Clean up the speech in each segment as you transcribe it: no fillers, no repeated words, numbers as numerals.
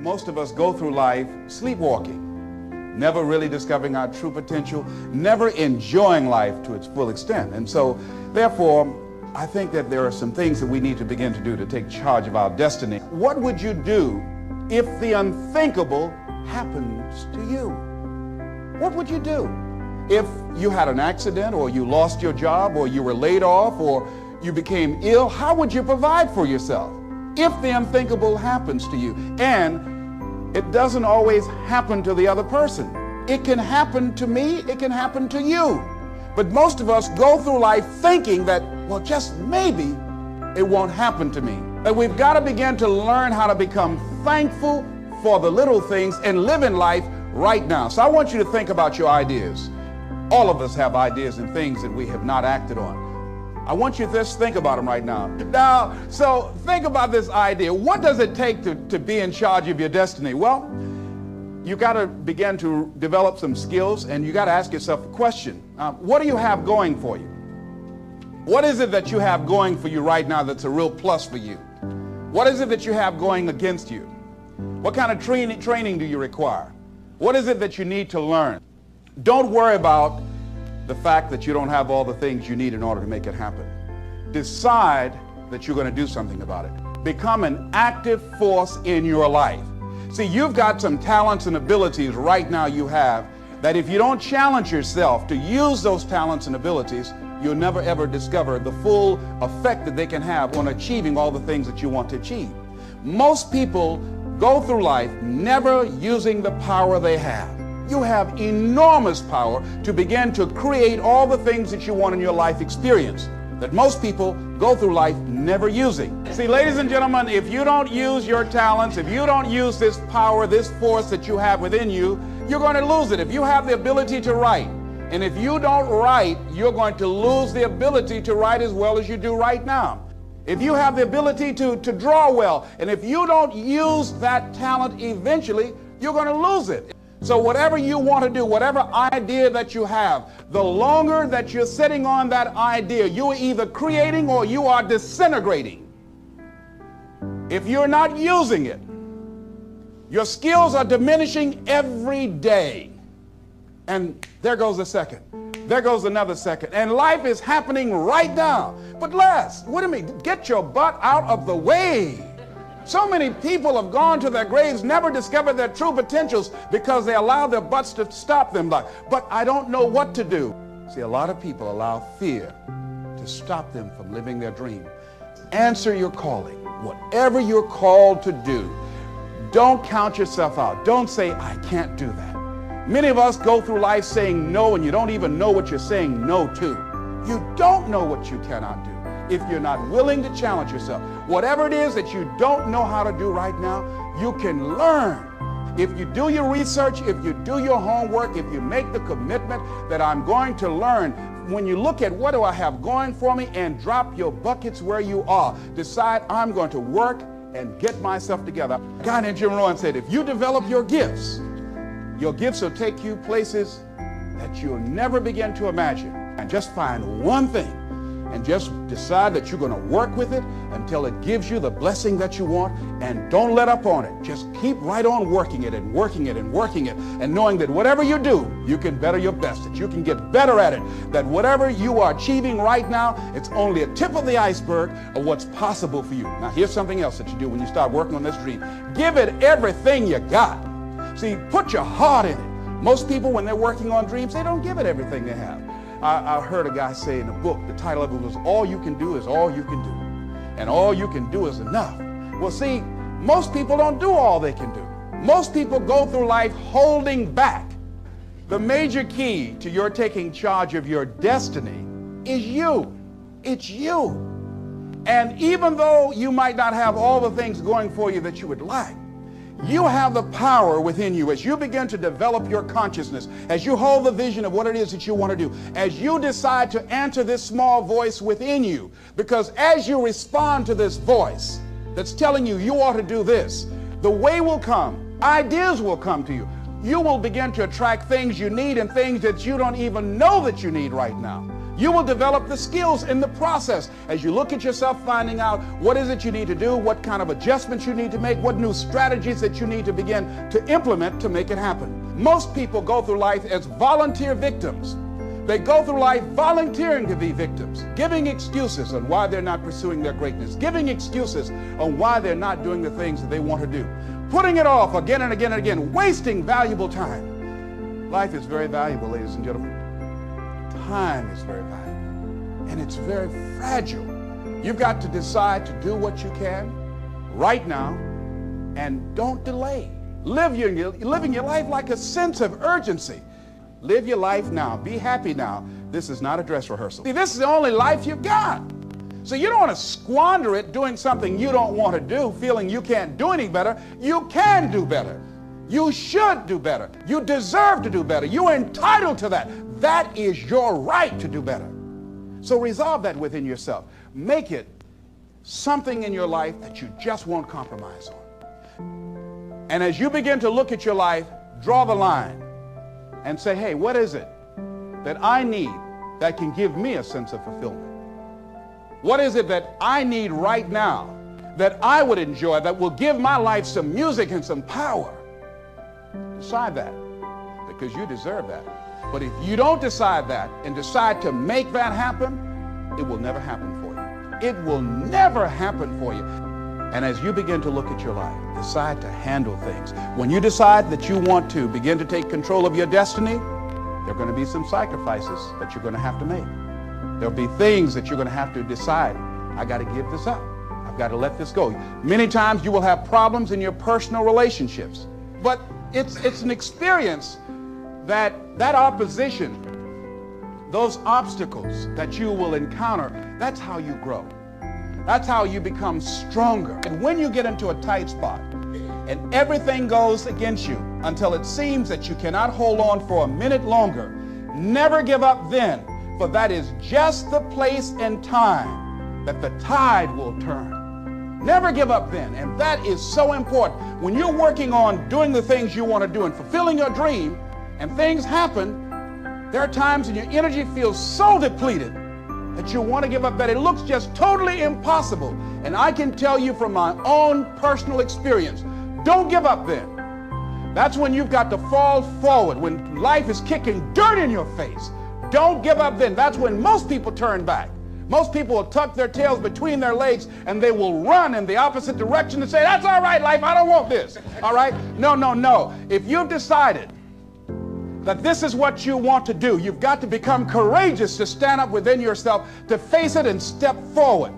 Most of us go through life sleepwalking, never really discovering our true potential, never enjoying life to its full extent. And so, therefore, I think that there are some things that we need to begin to do to take charge of our destiny. What would you do if the unthinkable happens to you? What would you do? If you had an accident, or you lost your job, or you were laid off, or you became ill, how would you provide for yourself? If the unthinkable happens to you, and it doesn't always happen to the other person. It can happen to me, it can happen to you. But most of us go through life thinking that, well, just maybe it won't happen to me. That we've got to begin to learn how to become thankful for the little things and live in life right now. So I want you to think about your ideas. All of us have ideas and things that we have not acted on. I want you to just think about them right now. So think about this idea. What does it take to be in charge of your destiny? Well, you got to begin to develop some skills, and you got to ask yourself a question. What do you have going for you? What is it that you have going for you right now that's a real plus for you? What is it that you have going against you? What kind of training do you require? What is it that you need to learn? Don't worry about the fact that you don't have all the things you need in order to make it happen. Decide that you're going to do something about it. Become an active force in your life. See, you've got some talents and abilities right now you have that if you don't challenge yourself to use those talents and abilities, you'll never ever discover the full effect that they can have on achieving all the things that you want to achieve. Most people go through life never using the power they have. You have enormous power to begin to create all the things that you want in your life experience that most people go through life never using. See, ladies and gentlemen, if you don't use your talents, if you don't use this power, this force that you have within you, you're going to lose it. If you have the ability to write, and if you don't write, you're going to lose the ability to write as well as you do right now. If you have the ability to draw well, and if you don't use that talent eventually, you're going to lose it. So whatever you want to do, whatever idea that you have, the longer that you're sitting on that idea, you're either creating or you are disintegrating. If you're not using it, your skills are diminishing every day. And there goes a second. There goes another second. And life is happening right now. But Les, what do you mean? Get your butt out of the way. So many people have gone to their graves, never discovered their true potentials because they allow their butts to stop them. But I don't know what to do. See, a lot of people allow fear to stop them from living their dream. Answer your calling. Whatever you're called to do, don't count yourself out. Don't say, I can't do that. Many of us go through life saying no, and you don't even know what you're saying no to. You don't know what you cannot do if you're not willing to challenge yourself. Whatever it is that you don't know how to do right now, you can learn. If you do your research, if you do your homework, if you make the commitment that I'm going to learn, when you look at what do I have going for me and drop your buckets where you are, decide I'm going to work and get myself together. A guy named Jim Rohn said, if you develop your gifts will take you places that you'll never begin to imagine. And just find one thing and just decide that you're going to work with it until it gives you the blessing that you want, and don't let up on it. Just keep right on working it and working it and working it, and knowing that whatever you do, you can better your best, that you can get better at it, that whatever you are achieving right now, it's only a tip of the iceberg of what's possible for you. Now, here's something else that you do when you start working on this dream. Give it everything you got. See, put your heart in it. Most people, when they're working on dreams, they don't give it everything they have. I heard a guy say in a book, the title of it was, All You Can Do Is All You Can Do. And all you can do is enough. Well, see, most people don't do all they can do. Most people go through life holding back. The major key to your taking charge of your destiny is you. It's you. And even though you might not have all the things going for you that you would like, you have the power within you as you begin to develop your consciousness, as you hold the vision of what it is that you want to do, as you decide to answer this small voice within you. Because as you respond to this voice that's telling you you ought to do this, the way will come, ideas will come to you. You will begin to attract things you need and things that you don't even know that you need right now. You will develop the skills in the process as you look at yourself, finding out what is it you need to do, what kind of adjustments you need to make, what new strategies that you need to begin to implement to make it happen. Most people go through life as volunteer victims. They go through life volunteering to be victims, giving excuses on why they're not pursuing their greatness, giving excuses on why they're not doing the things that they want to do, putting it off again and again and again, wasting valuable time. Life is very valuable, ladies and gentlemen. Time is very valuable, and it's very fragile. You've got to decide to do what you can right now, and don't delay. Living your life like a sense of urgency. Live your life now. Be happy now. This is not a dress rehearsal. See, this is the only life you've got. So you don't want to squander it doing something you don't want to do, feeling you can't do any better. You can do better. You should do better. You deserve to do better. You're entitled to that. That is your right to do better. So resolve that within yourself. Make it something in your life that you just won't compromise on. And as you begin to look at your life, draw the line and say, hey, what is it that I need that can give me a sense of fulfillment? What is it that I need right now that I would enjoy, that will give my life some music and some power? Decide that, because you deserve that. But if you don't decide that and decide to make that happen, it will never happen for you. It will never happen for you. And as you begin to look at your life, decide to handle things. When you decide that you want to begin to take control of your destiny, there are going to be some sacrifices that you're going to have to make. There'll be things that you're going to have to decide. I got to give this up. I've got to let this go. Many times you will have problems in your personal relationships, but it's an experience that opposition, those obstacles that you will encounter, that's how you grow. That's how you become stronger. And when you get into a tight spot and everything goes against you until it seems that you cannot hold on for a minute longer, never give up then, for that is just the place and time that the tide will turn. Never give up then, and that is so important. When you're working on doing the things you want to do and fulfilling your dream, and things happen, there are times when your energy feels so depleted that you want to give up, that it looks just totally impossible. And I can tell you from my own personal experience, don't give up then. That's when you've got to fall forward, when life is kicking dirt in your face. Don't give up then. That's when most people turn back. Most people will tuck their tails between their legs and they will run in the opposite direction and say, that's all right, life, I don't want this. All right? No, no, no. If you've decided that this is what you want to do, you've got to become courageous to stand up within yourself, to face it and step forward.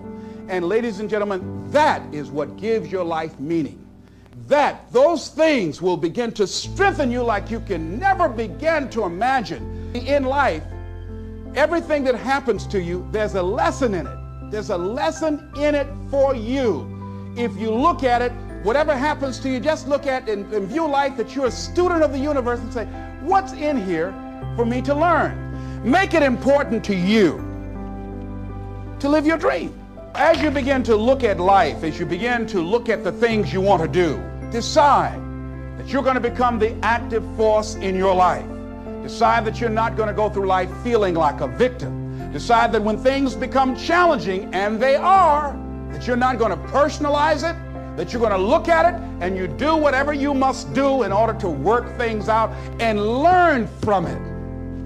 And ladies and gentlemen, that is what gives your life meaning. Those things will begin to strengthen you like you can never begin to imagine. In life, everything that happens to you, there's a lesson in it. There's a lesson in it for you. If you look at it, whatever happens to you, just look at and view life that you're a student of the universe and say, what's in here for me to learn? Make it important to you to live your dream. As you begin to look at life, as you begin to look at the things you want to do, decide that you're going to become the active force in your life. Decide that you're not going to go through life feeling like a victim. Decide that when things become challenging, and they are, that you're not going to personalize it, that you're going to look at it and you do whatever you must do in order to work things out and learn from it.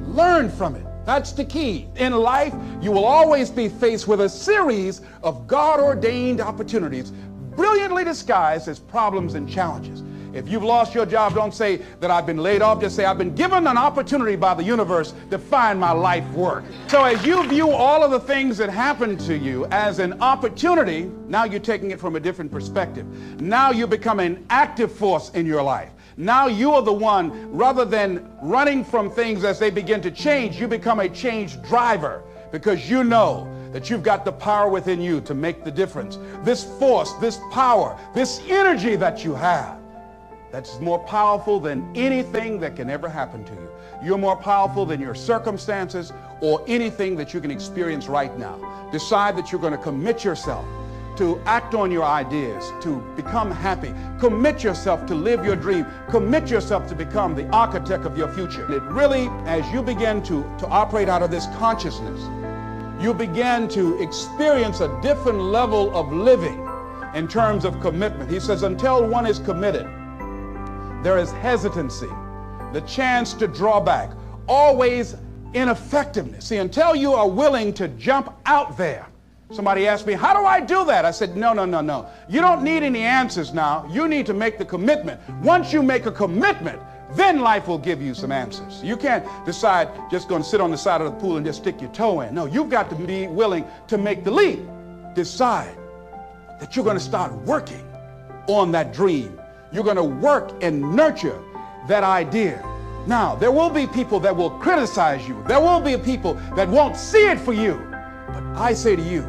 Learn from it. That's the key. In life, you will always be faced with a series of God-ordained opportunities, brilliantly disguised as problems and challenges. If you've lost your job, don't say that I've been laid off. Just say I've been given an opportunity by the universe to find my life work. So as you view all of the things that happen to you as an opportunity, now you're taking it from a different perspective. Now you become an active force in your life. Now you are the one, rather than running from things as they begin to change, you become a change driver, because you know that you've got the power within you to make the difference. This force, this power, this energy that you have, that's more powerful than anything that can ever happen to you. You're more powerful than your circumstances or anything that you can experience right now. Decide that you're going to commit yourself to act on your ideas, to become happy. Commit yourself to live your dream. Commit yourself to become the architect of your future. It really, as you begin to operate out of this consciousness, you begin to experience a different level of living in terms of commitment. He says, until one is committed, there is hesitancy, the chance to draw back, always ineffectiveness. See, until you are willing to jump out there. Somebody asked me, how do I do that? I said, no. You don't need any answers now. You need to make the commitment. Once you make a commitment, then life will give you some answers. You can't decide just going to sit on the side of the pool and just stick your toe in. No, you've got to be willing to make the leap. Decide that you're going to start working on that dream. You're going to work and nurture that idea. Now, there will be people that will criticize you. There will be people that won't see it for you. But I say to you,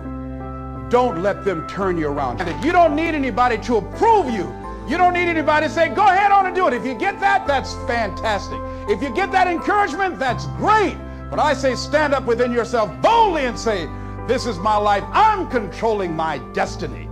don't let them turn you around. And you don't need anybody to approve you. You don't need anybody to say, go ahead on and do it. If you get that, that's fantastic. If you get that encouragement, that's great. But I say stand up within yourself boldly and say, this is my life. I'm controlling my destiny.